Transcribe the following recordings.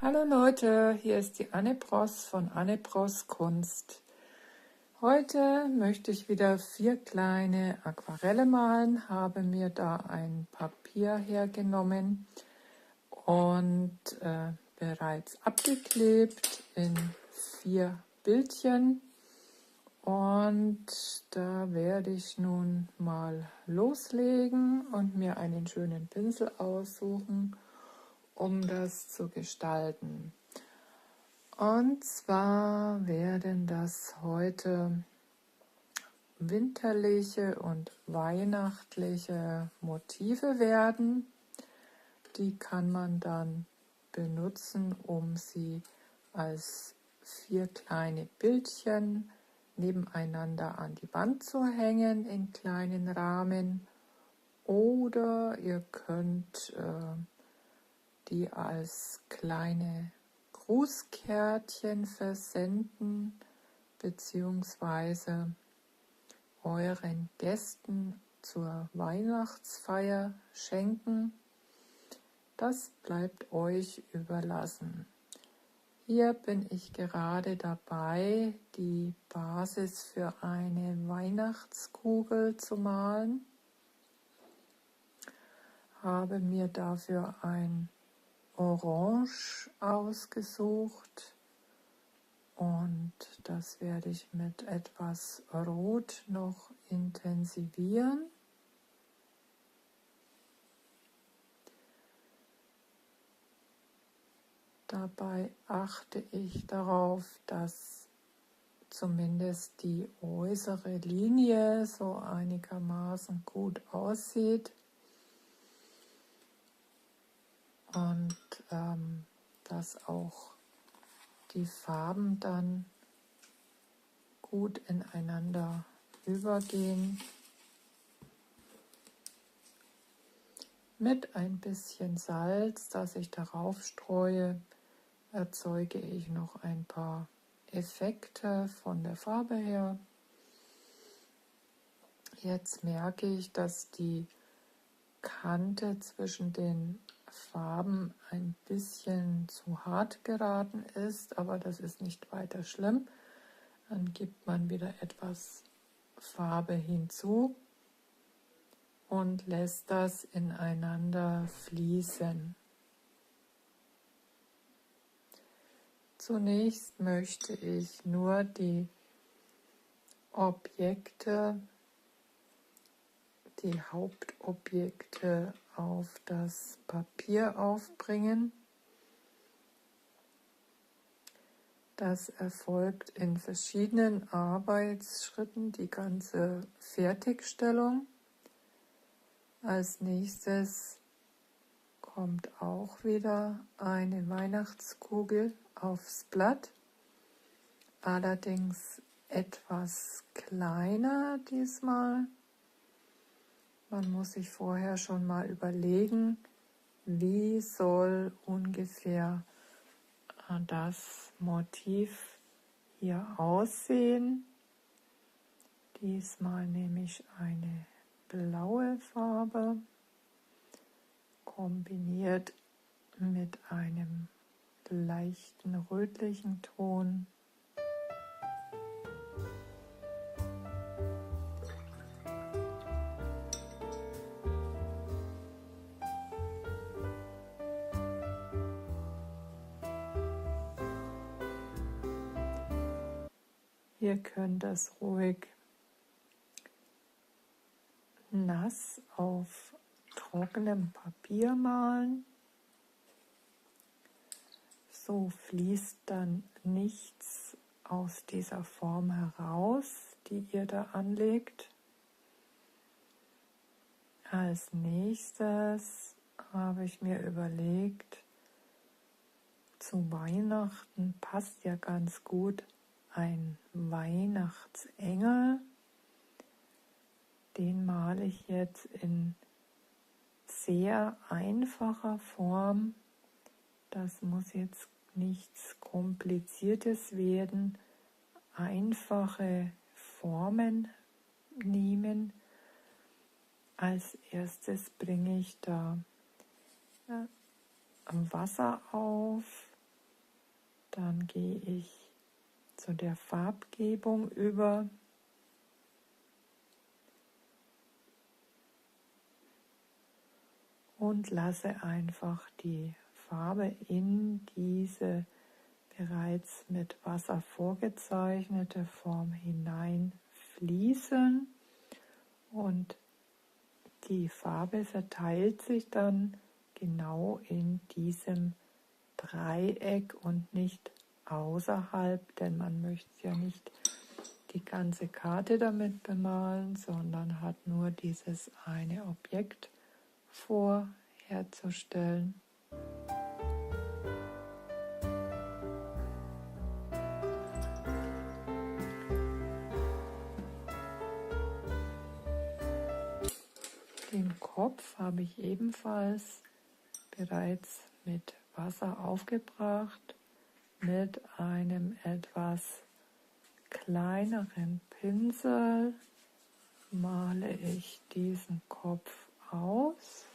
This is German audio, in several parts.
Hallo Leute, hier ist die Anne Bross von Anne Bross Kunst. Heute möchte ich wieder 4 kleine Aquarelle malen, habe mir da ein Papier hergenommen und bereits abgeklebt in 4 Bildchen. Und da werde ich nun mal loslegen und mir einen schönen Pinsel aussuchen, um das zu gestalten. Und zwar werden das heute winterliche und weihnachtliche Motive werden. Die kann man dann benutzen, um sie als 4 kleine Bildchen nebeneinander an die Wand zu hängen in kleinen Rahmen. Oder ihr könnt die als kleine Grußkärtchen versenden bzw. euren Gästen zur Weihnachtsfeier schenken. Das bleibt euch überlassen. Hier bin ich gerade dabei, die Basis für eine Weihnachtskugel zu malen. Habe mir dafür ein Orange ausgesucht und das werde ich mit etwas Rot noch intensivieren. Dabei achte ich darauf, dass zumindest die äußere Linie so einigermaßen gut aussieht und dass auch die Farben dann gut ineinander übergehen. Mit ein bisschen Salz, das ich darauf streue, erzeuge ich noch ein paar Effekte von der Farbe her. Jetzt merke ich, dass die Kante zwischen den Farben ein bisschen zu hart geraten ist, aber das ist nicht weiter schlimm. Dann gibt man wieder etwas Farbe hinzu und lässt das ineinander fließen. Zunächst möchte ich nur die Objekte, die Hauptobjekte auf das Papier aufbringen. Das erfolgt in verschiedenen Arbeitsschritten, die ganze Fertigstellung. Als nächstes kommt auch wieder eine Weihnachtskugel aufs Blatt, allerdings etwas kleiner diesmal. Man muss sich vorher schon mal überlegen, wie soll ungefähr das Motiv hier aussehen. Diesmal nehme ich eine blaue Farbe, kombiniert mit einem leichten rötlichen Ton. Ihr könnt das ruhig nass auf trockenem Papier malen. So fließt dann nichts aus dieser Form heraus, die ihr da anlegt. Als nächstes habe ich mir überlegt, zu Weihnachten passt ja ganz gut ein Weihnachtsengel. Den male ich jetzt in sehr einfacher Form. Das muss jetzt nichts Kompliziertes werden. Einfache Formen nehmen. Als erstes bringe ich da Wasser auf Dann gehe ich zu der Farbgebung über. Und lasse einfach die Farbe in diese bereits mit Wasser vorgezeichnete Form hineinfließen. Und die Farbe verteilt sich dann genau in diesem Dreieck und nicht außerhalb, denn man möchte ja nicht die ganze Karte damit bemalen, sondern hat nur dieses eine Objekt vorherzustellen. Den Kopf habe ich ebenfalls bereits mit Wasser aufgebracht. Mit einem etwas kleineren Pinsel male ich diesen Kopf aus.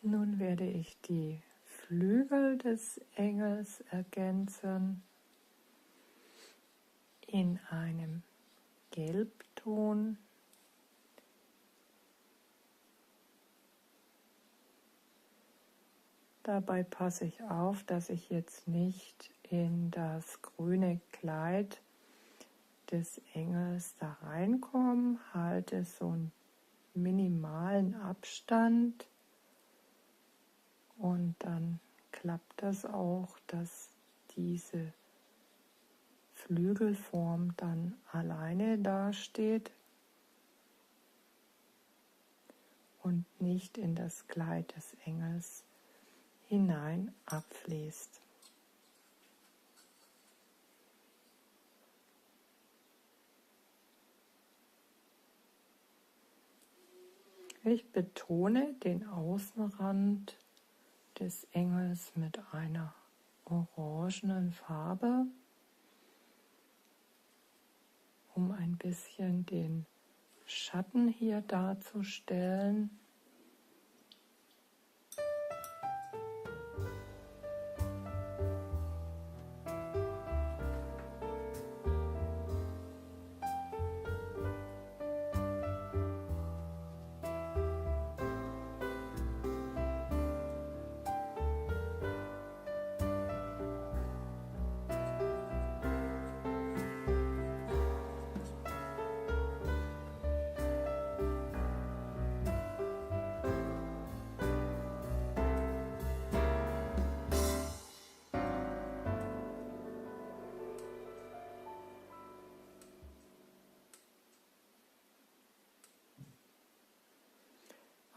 Nun werde ich die Flügel des Engels ergänzen in einem Gelbton. Dabei passe ich auf, dass ich jetzt nicht in das grüne Kleid des Engels da reinkomme, halte so einen minimalen Abstand. Und dann klappt das auch, dass diese Flügelform dann alleine dasteht und nicht in das Kleid des Engels hinein abfließt. Ich betone den Außenrand des Engels mit einer orangenen Farbe, um ein bisschen den Schatten hier darzustellen.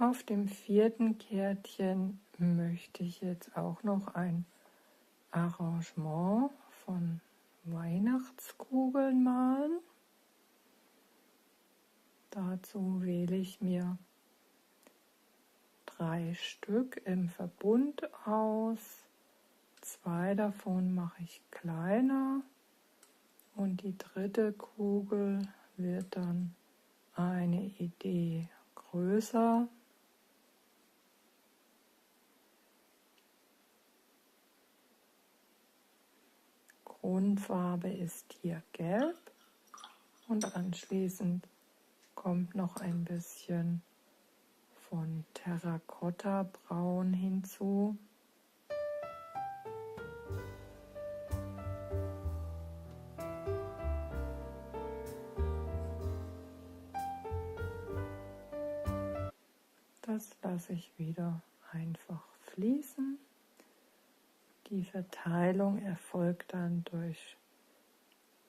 Auf dem 4. Kärtchen möchte ich jetzt auch noch ein Arrangement von Weihnachtskugeln malen. Dazu wähle ich mir 3 Stück im Verbund aus. 2 davon mache ich kleiner und die 3. Kugel wird dann eine Idee größer. Grundfarbe ist hier gelb und anschließend kommt noch ein bisschen von Terrakotta-Braun hinzu. Das lasse ich wieder einfach fließen. Die Verteilung erfolgt dann durch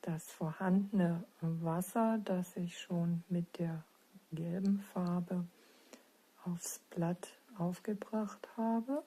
das vorhandene Wasser, das ich schon mit der gelben Farbe aufs Blatt aufgebracht habe.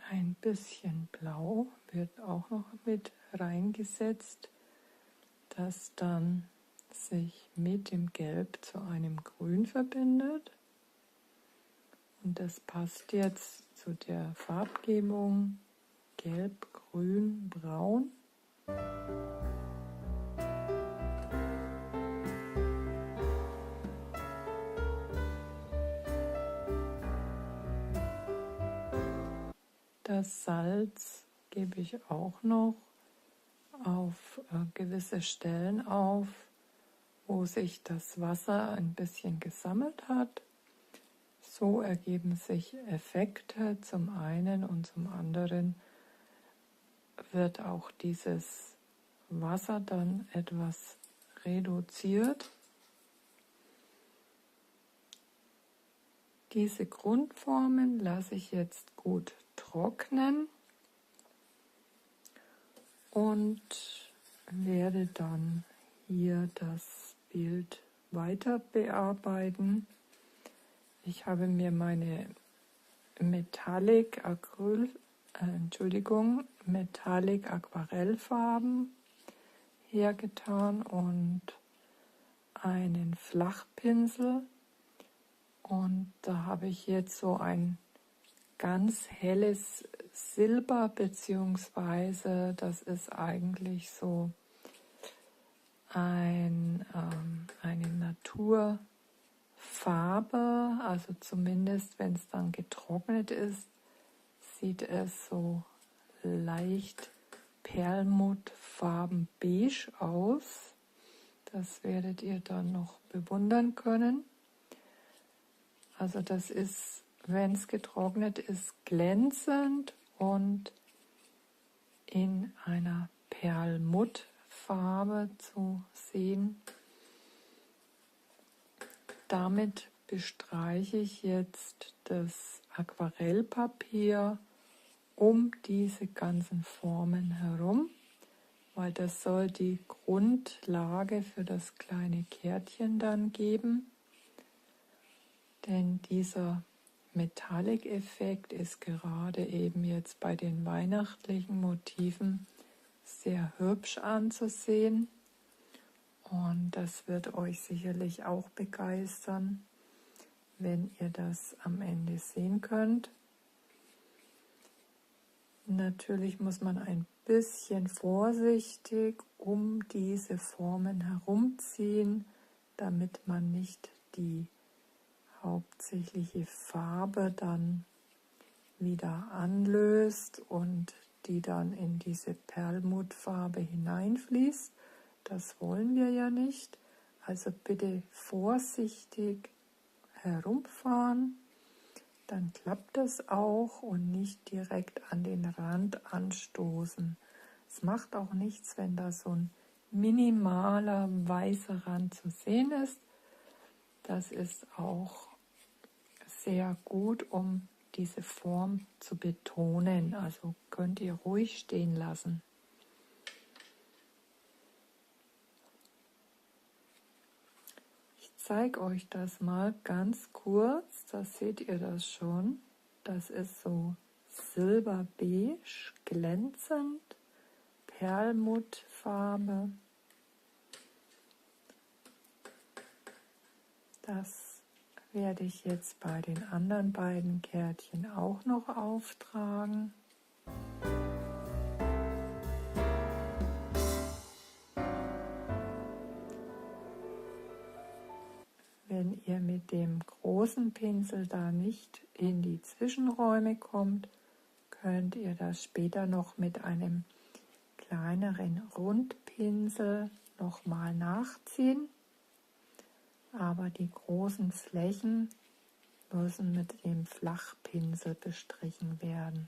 Ein bisschen Blau wird auch noch mit reingesetzt, das dann sich mit dem Gelb zu einem Grün verbindet. Und das passt jetzt zu der Farbgebung Gelb, Grün, Braun. Das Salz gebe ich auch noch auf gewisse Stellen auf, wo sich das Wasser ein bisschen gesammelt hat. So ergeben sich Effekte zum einen und zum anderen wird auch dieses Wasser dann etwas reduziert. Diese Grundformen lasse ich jetzt gut trocknen und werde dann hier das Bild weiter bearbeiten. Ich habe mir meine Metallic Aquarellfarben hergetan und einen Flachpinsel. Und da habe ich jetzt so ein ganz helles Silber, beziehungsweise das ist eigentlich so eine Naturfarbe, also zumindest wenn es dann getrocknet ist, sieht es so leicht perlmuttfarben beige aus. Das werdet ihr dann noch bewundern können. Also das ist, wenn es getrocknet ist, glänzend und in einer Perlmuttfarbe zu sehen. Damit bestreiche ich jetzt das Aquarellpapier um diese ganzen Formen herum, weil das soll die Grundlage für das kleine Kärtchen dann geben. Denn dieser Metallic-Effekt ist gerade eben jetzt bei den weihnachtlichen Motiven sehr hübsch anzusehen. Und das wird euch sicherlich auch begeistern, wenn ihr das am Ende sehen könnt. Natürlich muss man ein bisschen vorsichtig um diese Formen herumziehen, damit man nicht die hauptsächliche Farbe dann wieder anlöst und die dann in diese Perlmuttfarbe hineinfließt. Das wollen wir ja nicht. Also bitte vorsichtig herumfahren, dann klappt das auch und nicht direkt an den Rand anstoßen. Es macht auch nichts, wenn da so ein minimaler weißer Rand zu sehen ist. Das ist auch sehr gut, um diese Form zu betonen. Also könnt ihr ruhig stehen lassen. Ich zeige euch das mal ganz kurz. Da seht ihr das schon. Das ist so silberbeige, glänzend, Perlmuttfarbe. Das werde ich jetzt bei den anderen beiden Kärtchen auch noch auftragen. Wenn ihr mit dem großen Pinsel da nicht in die Zwischenräume kommt, könnt ihr das später noch mit einem kleineren Rundpinsel nochmal nachziehen. Aber die großen Flächen müssen mit dem Flachpinsel bestrichen werden.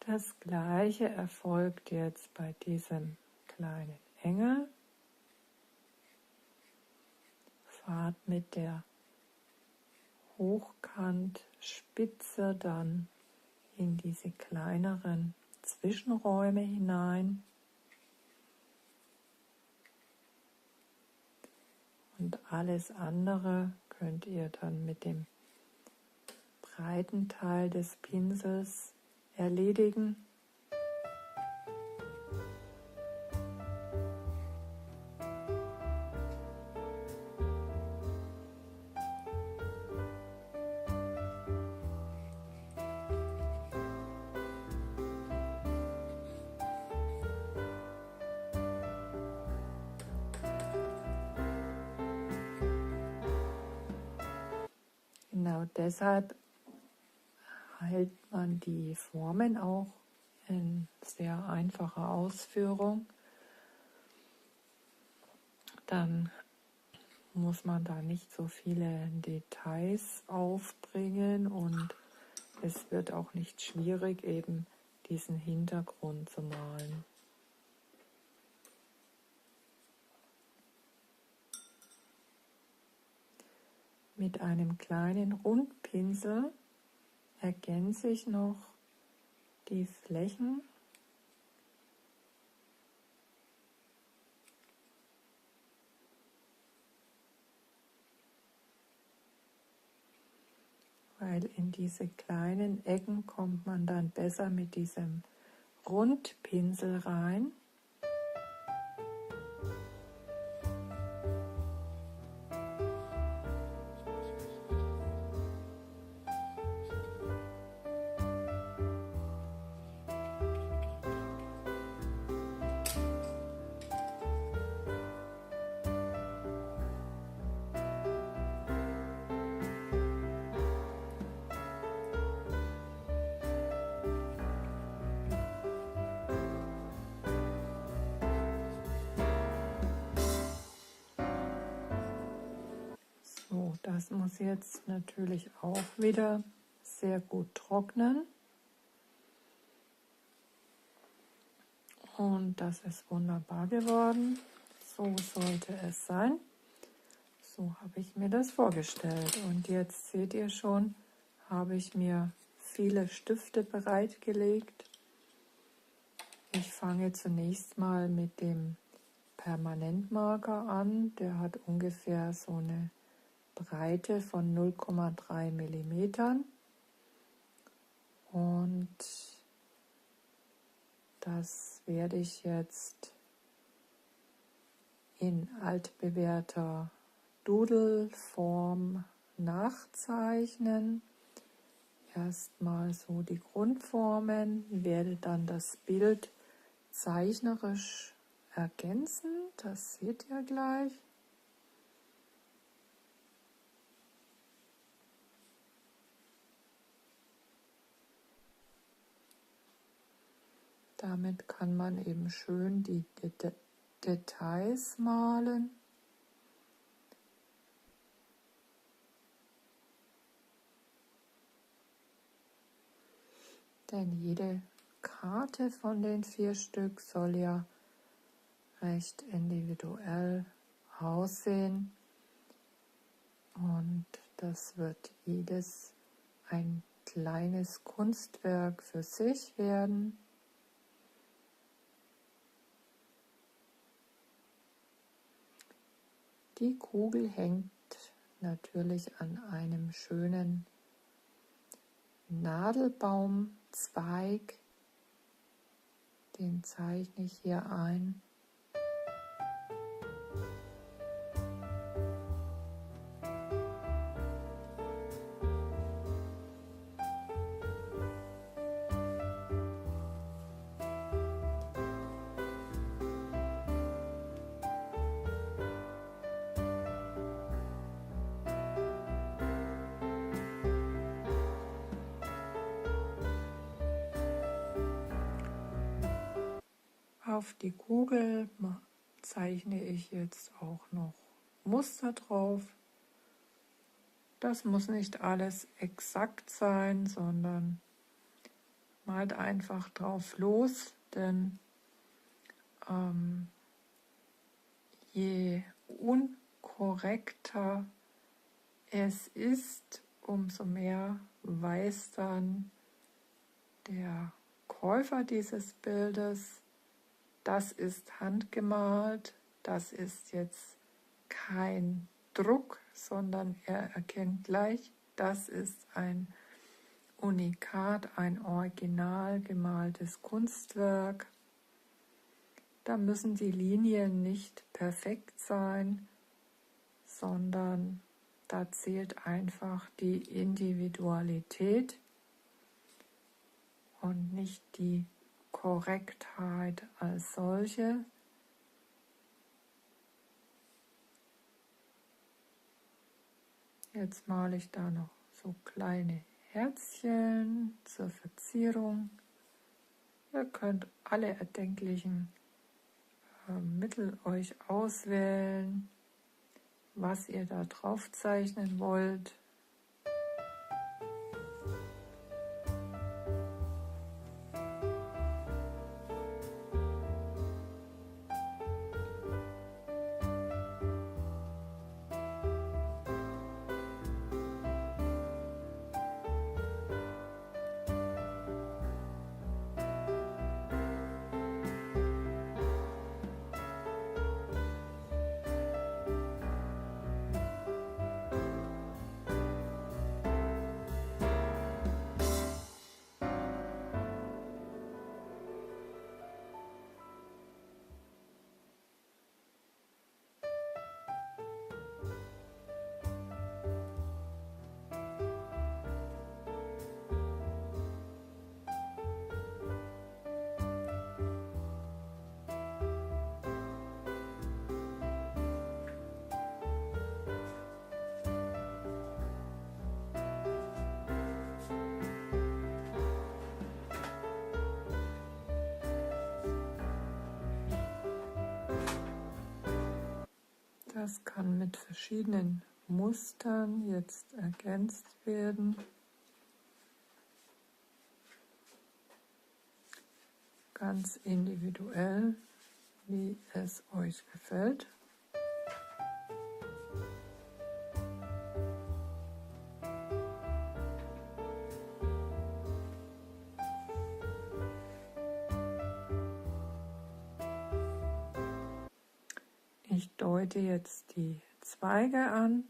Das gleiche erfolgt jetzt bei diesem kleinen Engel. Fahrt mit der Hochkantspitze dann in diese kleineren Zwischenräume hinein. Und alles andere könnt ihr dann mit dem breiten Teil des Pinsels erledigen. Genau deshalb hält man die Formen auch in sehr einfacher Ausführung. Dann muss man da nicht so viele Details aufbringen und es wird auch nicht schwierig, eben diesen Hintergrund zu malen. Mit einem kleinen Rundpinsel ergänze ich noch die Flächen . Weil in diese kleinen Ecken kommt man dann besser mit diesem Rundpinsel rein. So, das muss jetzt natürlich auch wieder sehr gut trocknen. Und das ist wunderbar geworden. So sollte es sein. So habe ich mir das vorgestellt. Und jetzt seht ihr schon, habe ich mir viele Stifte bereitgelegt. Ich fange zunächst mal mit dem Permanentmarker an. Der hat ungefähr so eine Breite von 0,3 mm. Und das werde ich jetzt in altbewährter Doodle-Form nachzeichnen. Erstmal so die Grundformen, werde dann das Bild zeichnerisch ergänzen. Das seht ihr gleich. Damit kann man eben schön die Details malen. denn jede Karte von den 4 Stück soll ja recht individuell aussehen. Und das wird jedes ein kleines Kunstwerk für sich werden. Die Kugel hängt natürlich an einem schönen Nadelbaumzweig. Den zeichne ich hier ein. Auf die Kugel zeichne ich jetzt auch noch Muster drauf. Das muss nicht alles exakt sein, sondern malt einfach drauf los, denn je unkorrekter es ist, umso mehr weiß dann der Käufer dieses Bildes, das ist handgemalt, das ist jetzt kein Druck, sondern er erkennt gleich, das ist ein Unikat, ein original gemaltes Kunstwerk. Da müssen die Linien nicht perfekt sein, sondern da zählt einfach die Individualität und nicht die Korrektheit als solche. Jetzt male ich da noch so kleine Herzchen zur Verzierung. Ihr könnt alle erdenklichen Mittel euch auswählen, was ihr da drauf zeichnen wollt. Das kann mit verschiedenen Mustern jetzt ergänzt werden. Ganz individuell, wie es euch gefällt. Ich deute jetzt die Zweige an.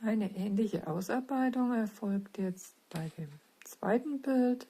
Eine ähnliche Ausarbeitung erfolgt jetzt bei dem zweiten Bild.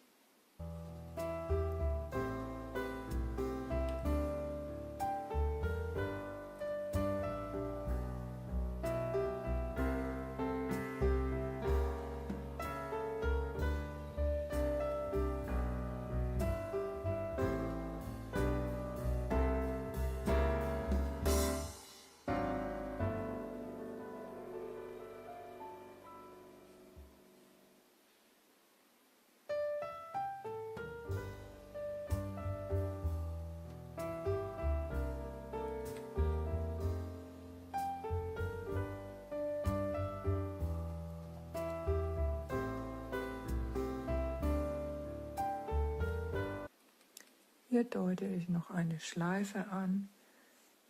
Hier deute ich noch eine Schleife an,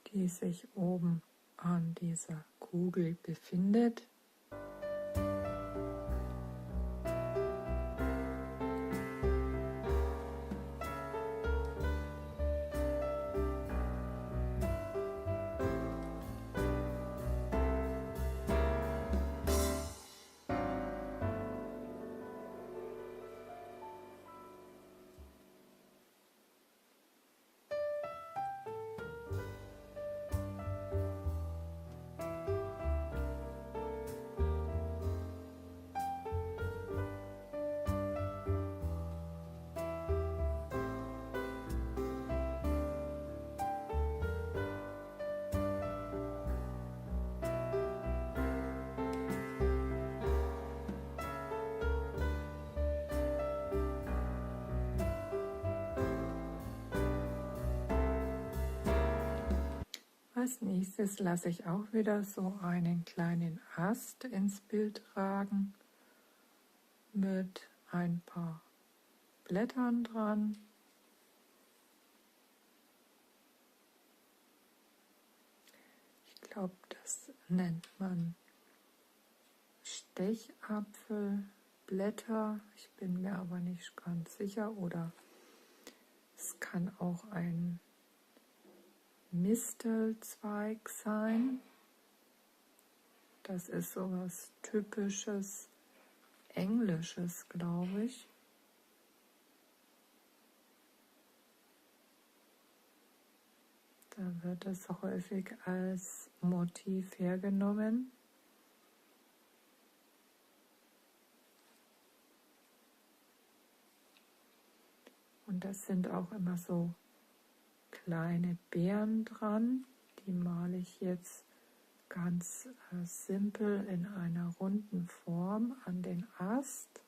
die sich oben an dieser Kugel befindet. Als nächstes lasse ich auch wieder so einen kleinen Ast ins Bild ragen mit ein paar Blättern dran. Ich glaube, das nennt man Stechapfelblätter. Ich bin mir aber nicht ganz sicher. Oder es kann auch ein Mistelzweig sein. Das ist so was typisches Englisches, glaube ich. Da wird es häufig als Motiv hergenommen. Und das sind auch immer so kleine Beeren dran. Die male ich jetzt ganz simpel in einer runden Form an den Ast.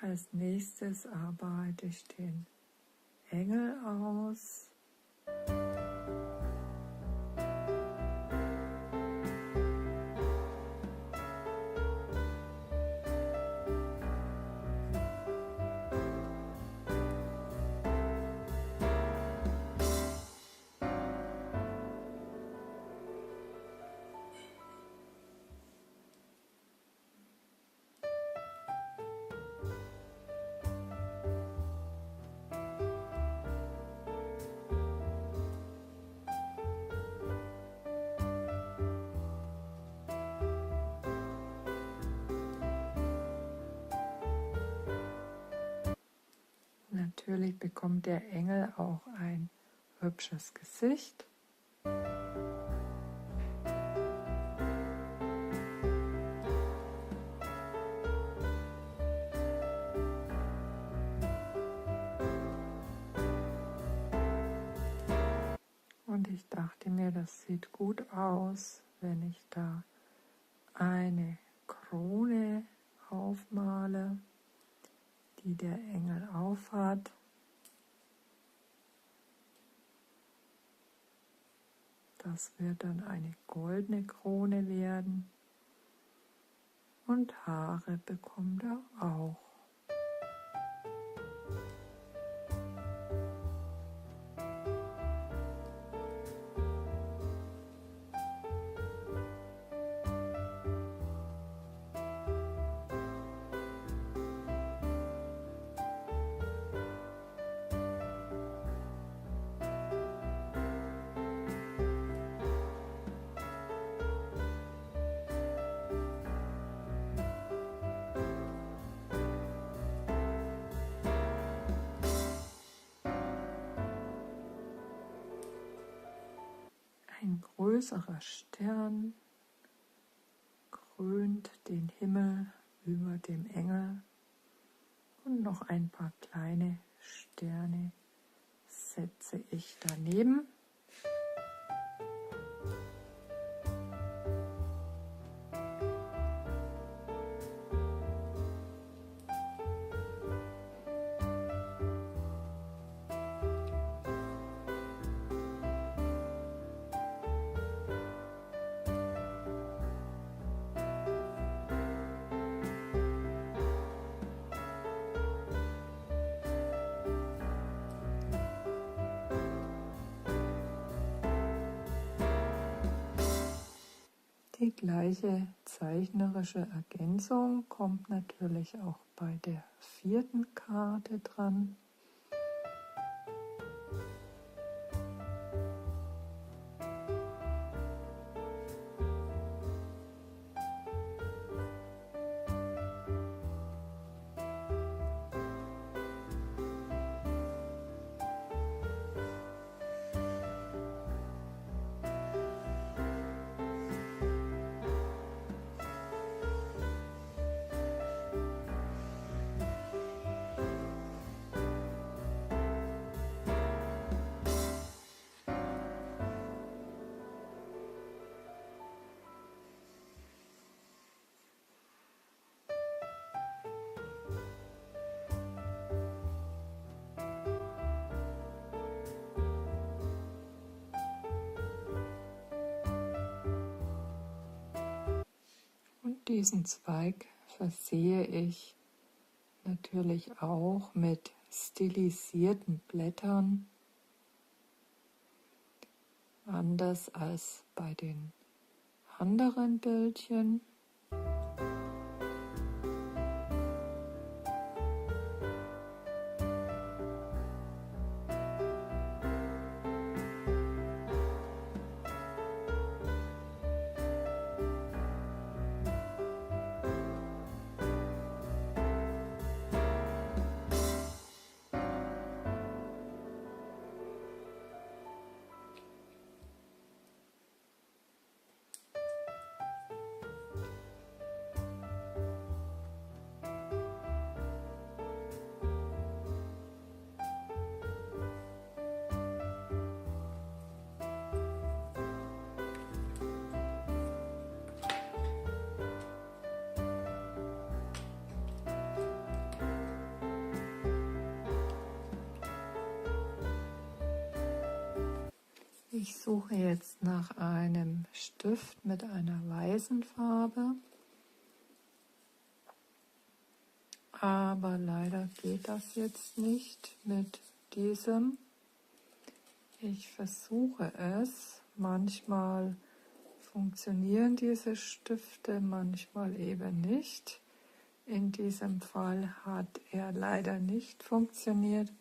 Als nächstes arbeite ich den Engel aus. Natürlich bekommt der Engel auch ein hübsches Gesicht. Und ich dachte mir, das sieht gut aus, wenn ich da eine Krone aufmale, die der Engel aufhat. Das wird dann eine goldene Krone werden. Und Haare bekommt er auch. Ein größerer Stern krönt den Himmel über dem Engel und noch ein paar kleine Sterne setze ich daneben. Die gleiche zeichnerische Ergänzung kommt natürlich auch bei der 4. Karte dran. Und diesen Zweig versehe ich natürlich auch mit stilisierten Blättern, anders als bei den anderen Bildchen. Ich suche jetzt nach einem Stift mit einer weißen Farbe, aber leider geht das jetzt nicht mit diesem. Ich versuche es. Manchmal funktionieren diese Stifte, manchmal eben nicht. In diesem Fall hat er leider nicht funktioniert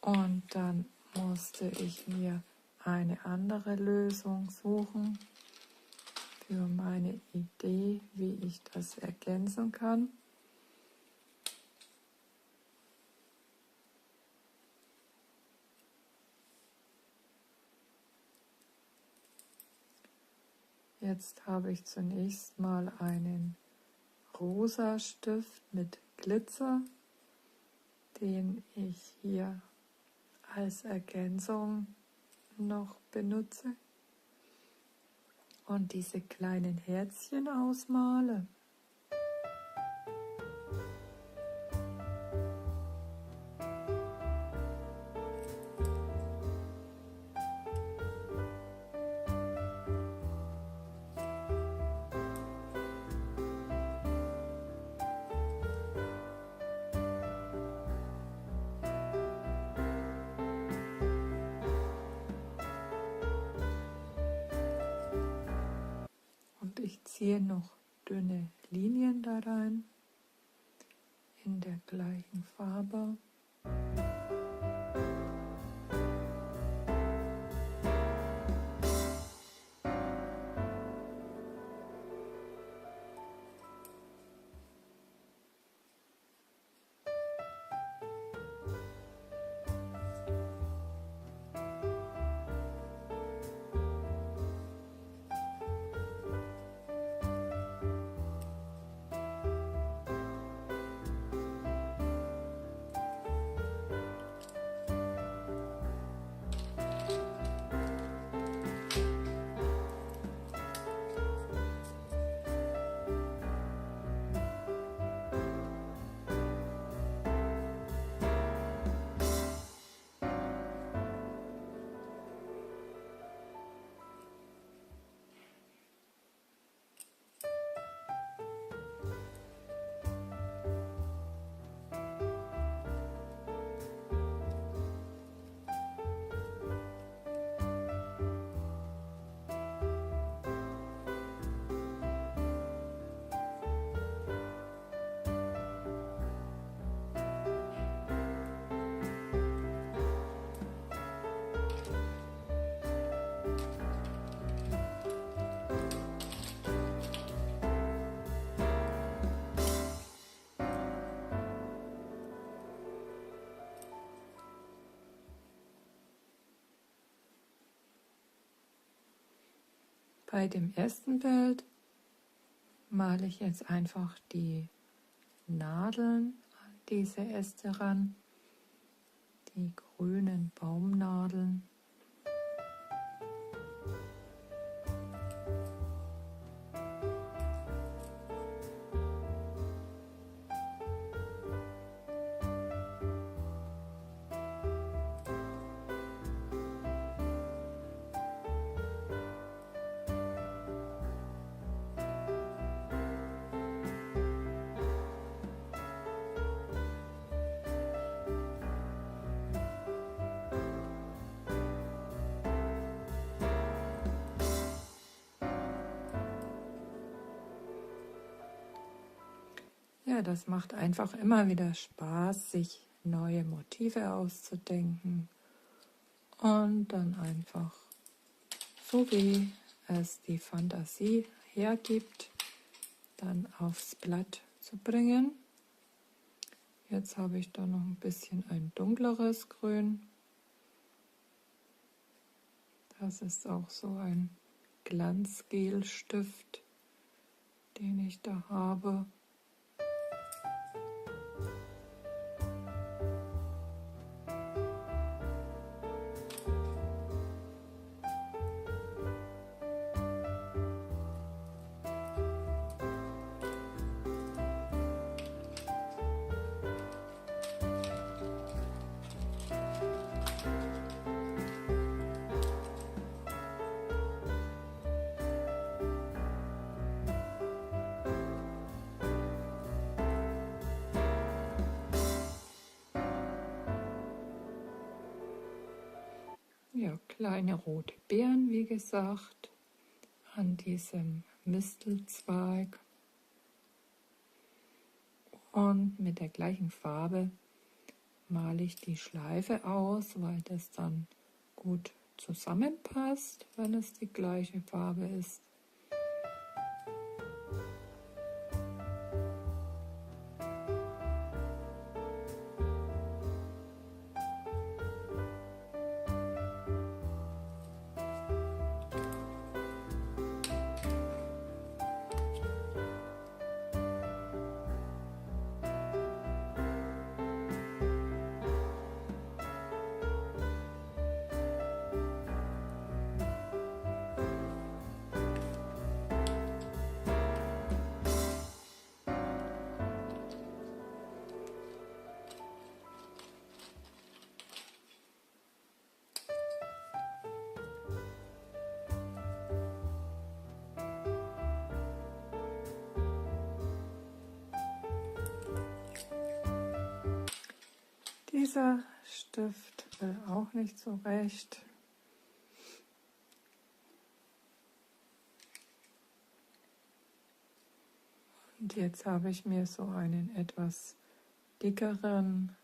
und dann musste ich mir eine andere Lösung suchen für meine Idee, wie ich das ergänzen kann. Jetzt habe ich zunächst mal einen rosa Stift mit Glitzer, den ich hier als Ergänzung noch benutze und diese kleinen Herzchen ausmale. Und ich ziehe noch dünne Linien da rein in der gleichen Farbe. Bei dem ersten Bild male ich jetzt einfach die Nadeln an diese Äste ran, die grünen Baumnadeln. Ja, das macht einfach immer wieder Spaß, sich neue Motive auszudenken und dann einfach, so wie es die Fantasie hergibt, dann aufs Blatt zu bringen. Jetzt habe ich da noch ein bisschen ein dunkleres Grün. Das ist auch so ein Glanzgelstift, den ich da habe. Ja, kleine rote Beeren, wie gesagt, an diesem Mistelzweig. Und mit der gleichen Farbe male ich die Schleife aus, weil das dann gut zusammenpasst, wenn es die gleiche Farbe ist. Dieser Stift will auch nicht so recht. Und jetzt habe ich mir so einen etwas dickeren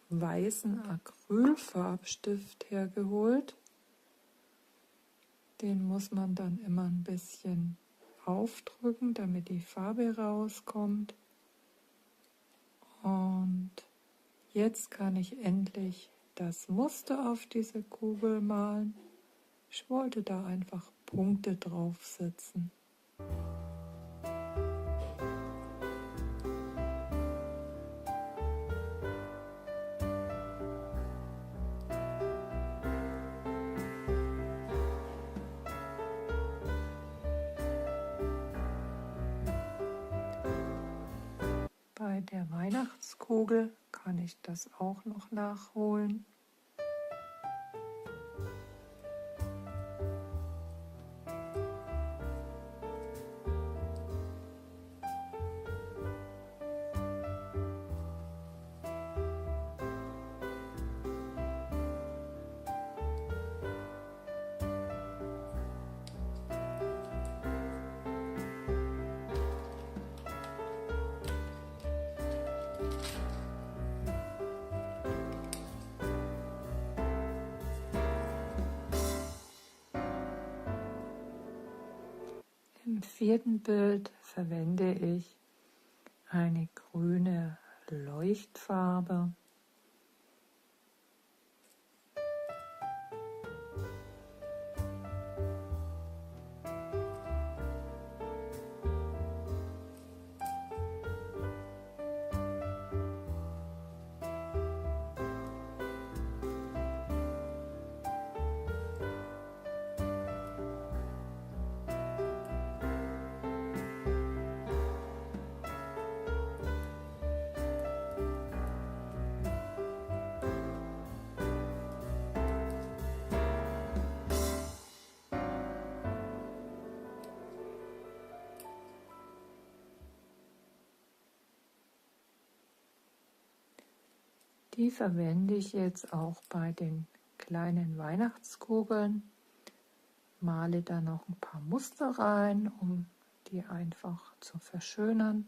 weißen Acrylfarbstift hergeholt. Den muss man dann immer ein bisschen aufdrücken, damit die Farbe rauskommt. Und jetzt kann ich endlich das Muster auf diese Kugel malen. Ich wollte da einfach Punkte draufsetzen. Bei der Weihnachtskugel kann ich das auch noch nachholen. Im vierten Bild verwende ich eine grüne Leuchtfarbe. Die verwende ich jetzt auch bei den kleinen Weihnachtskugeln. Male da noch ein paar Muster rein, um die einfach zu verschönern.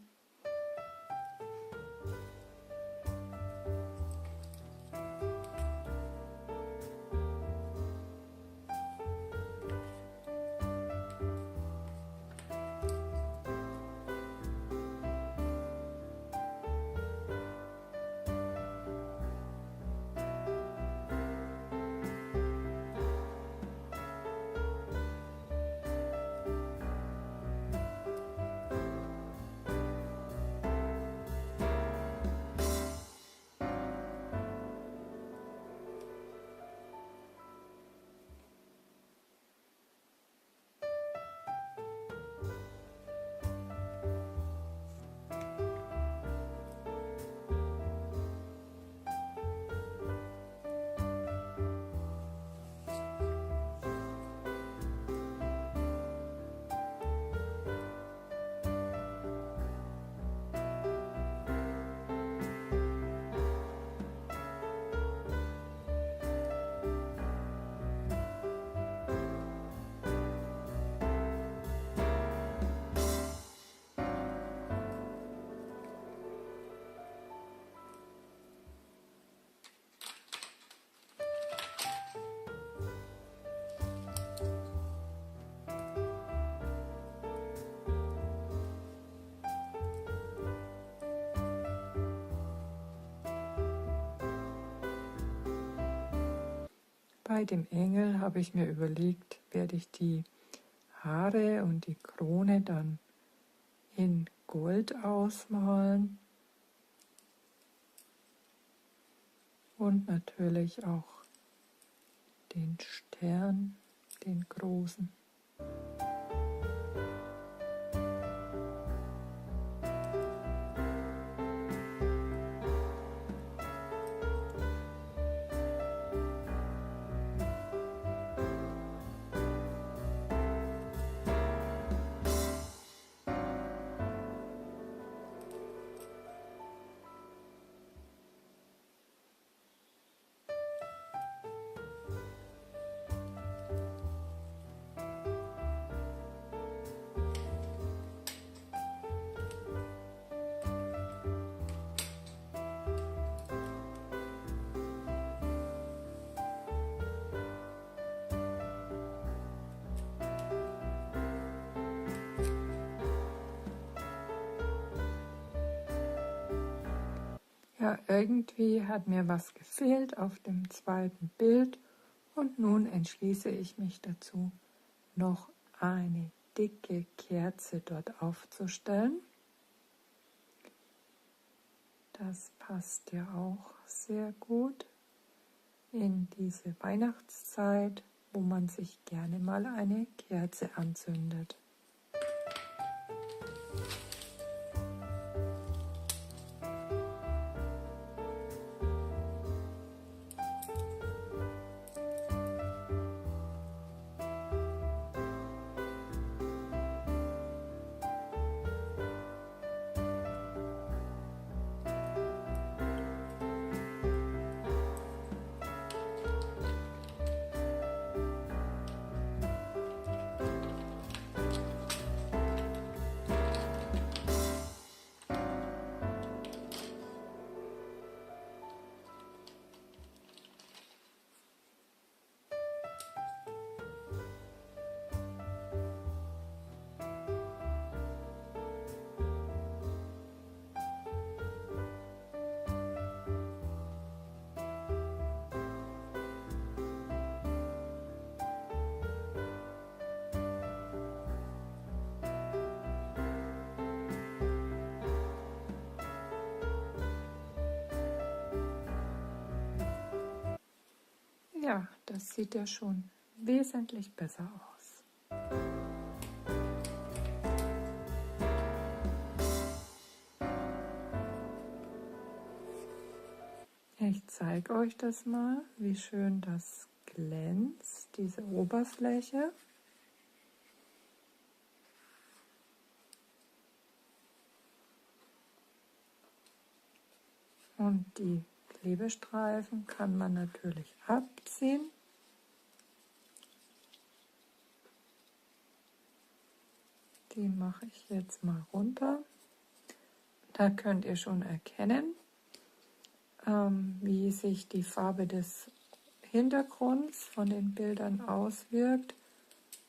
Bei dem Engel habe ich mir überlegt, werde ich die Haare und die Krone dann in Gold ausmalen und natürlich auch den Stern, den großen. Ja, irgendwie hat mir was gefehlt auf dem zweiten Bild und nun entschließe ich mich dazu, noch eine dicke Kerze dort aufzustellen. Das passt ja auch sehr gut in diese Weihnachtszeit, wo man sich gerne mal eine Kerze anzündet. Ja, das sieht ja schon wesentlich besser aus. Ich zeige euch das mal, wie schön das glänzt, diese Oberfläche. Und die Klebestreifen kann man natürlich abziehen. Die mache ich jetzt mal runter. Da könnt ihr schon erkennen, wie sich die Farbe des Hintergrunds von den Bildern auswirkt.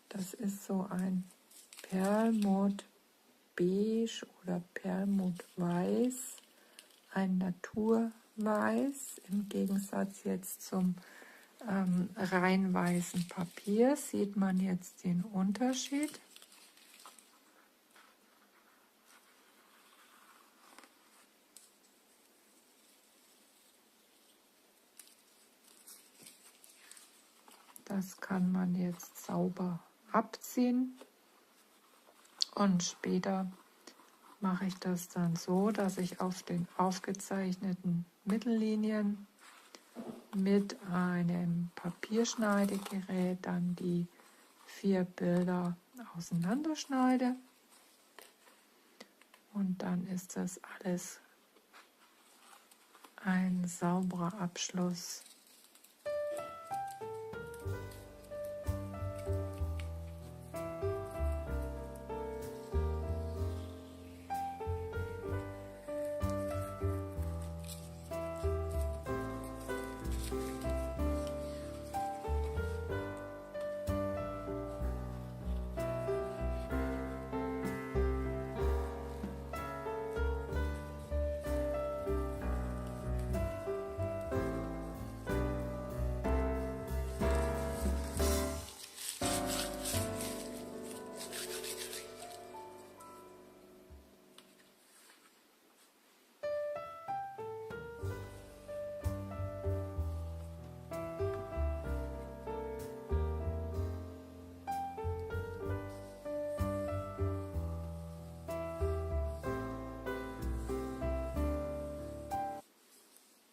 Das ist so ein Perlmutt Beige oder Perlmutt Weiß, ein Naturweiß im Gegensatz jetzt zum rein weißen Papier. Sieht man jetzt den Unterschied. Das kann man jetzt sauber abziehen und später mache ich das dann so, dass ich auf den aufgezeichneten Mittellinien mit einem Papierschneidegerät dann die 4 Bilder auseinanderschneide und dann ist das alles ein sauberer Abschluss.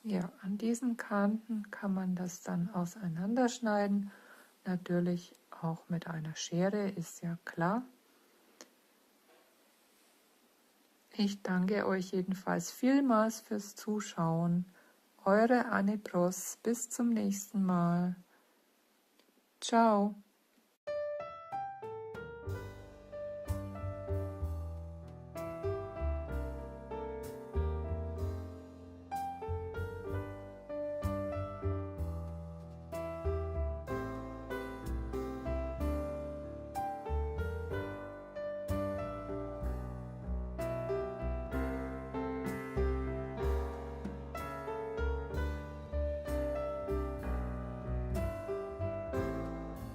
Ja, an diesen Kanten kann man das dann auseinanderschneiden. Natürlich auch mit einer Schere, ist ja klar. Ich danke euch jedenfalls vielmals fürs Zuschauen. Eure Anne Bross, bis zum nächsten Mal. Ciao.